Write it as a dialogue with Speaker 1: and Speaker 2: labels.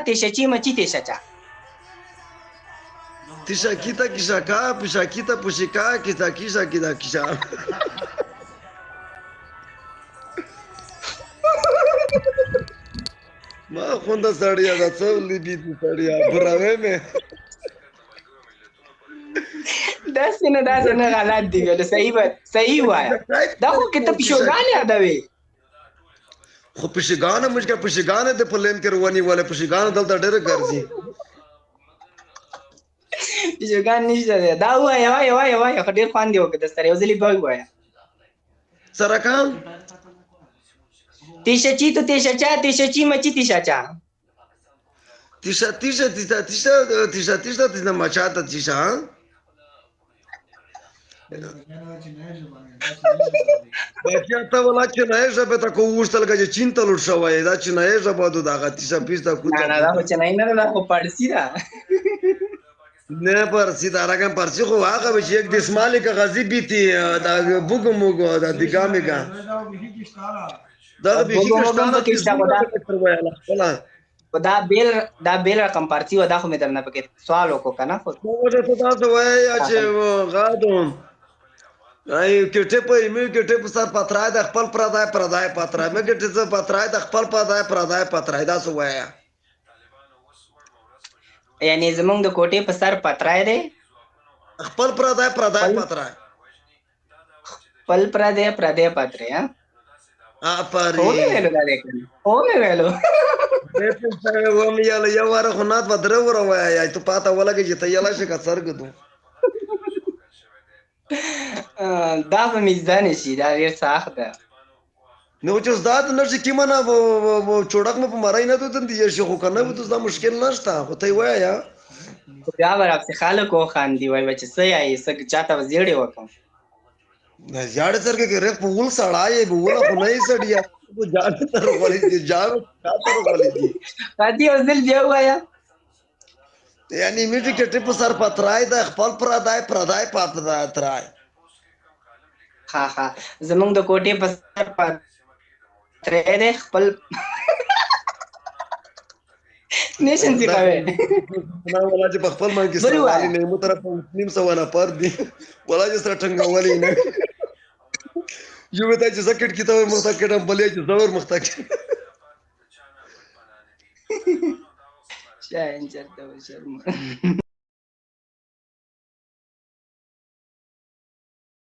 Speaker 1: tisha chima chi tisha cha.
Speaker 2: Tisha kita kisha ka, pisha kita pushika, kita kisha kita kisha. ما خونده سړیا دا څو لیدي سړیا براوي مې
Speaker 1: داسې نه غلط دی ویل صحیح وایا دا خو کې ته پیشوګان یادوي
Speaker 2: خو پیشوګان موږ کې پیشوګان د پلین کې رواني ولا پیشوګان دلته ډېر ګرځي
Speaker 1: پیشوګان نشته دا وایا خو ډېر خوان دی وکړه د سره یو ځلې به وایا
Speaker 2: سره کام
Speaker 1: tisha chito tisha cha tisha chima chi tisha cha
Speaker 2: tisha machata tisha بچا ته ولا چې نه ژبه ته کو وشتل چې چینتل شوی دا چې نه ژبه دغه tisha پیستا کو
Speaker 1: نه دا خو چې نه خو پړسی دا
Speaker 2: نه پرسی دا راګم پرسی خو هغه به یک د اسمالی کا غزي بیتی دا بوګموګو دا دیګامیګا دا به هیڅ
Speaker 1: دا بیل رقم پارسی و دا خو مې درنه پکې سوال وکړو کنه خو
Speaker 2: ته تاسو وایي چې غادم ای کټه په ایمه کټه په سر پترای د خپل پردای پترای مې کټه څه پترای د خپل پترای دا سو وایي
Speaker 1: یعنی زمونږ د کوټې په سر پترای دی
Speaker 2: خپل پترای
Speaker 1: خپل پترای پترای ها
Speaker 2: اپاری
Speaker 1: او مې ویلو
Speaker 2: وم یو واره خو نات بدره وره وایي ته پاته ولګي چې ته یلا شي کا سرګ دو
Speaker 1: دا په میزان شي دا ډیر سخت ده
Speaker 2: نو چې زاد نشي کیمنه چوڑک مې په مړای نه دوتن دي شي خو کنه به دا مشکل نشته خو ته وایي
Speaker 1: بیا ورته خلک او خاندي وای چې څه یې څه چاته وزیړې وکم
Speaker 2: نه ځاړ سرګه کې رخ په ول سړای به ول خو نه سړیا वो जाने तर वाली थी जाओ तर वाली थी
Speaker 1: आदि ओजल दिया हुआ या
Speaker 2: यानी मिट्टी के टिप सर पतराय द खपल प्रदाय पतराय
Speaker 1: हा जमंग द कोटे पर सर पतराय दे खपल नेशन सिखावे
Speaker 2: ना वाला जे खपल मन की सवाली ने मु तरफ मुस्लिम सवाना पर दी वाला जे सर ठंगा वाली ने یو ته چې سکټ کیته مختکړم بلې چې زور مختکړ
Speaker 1: شاین چرته شرم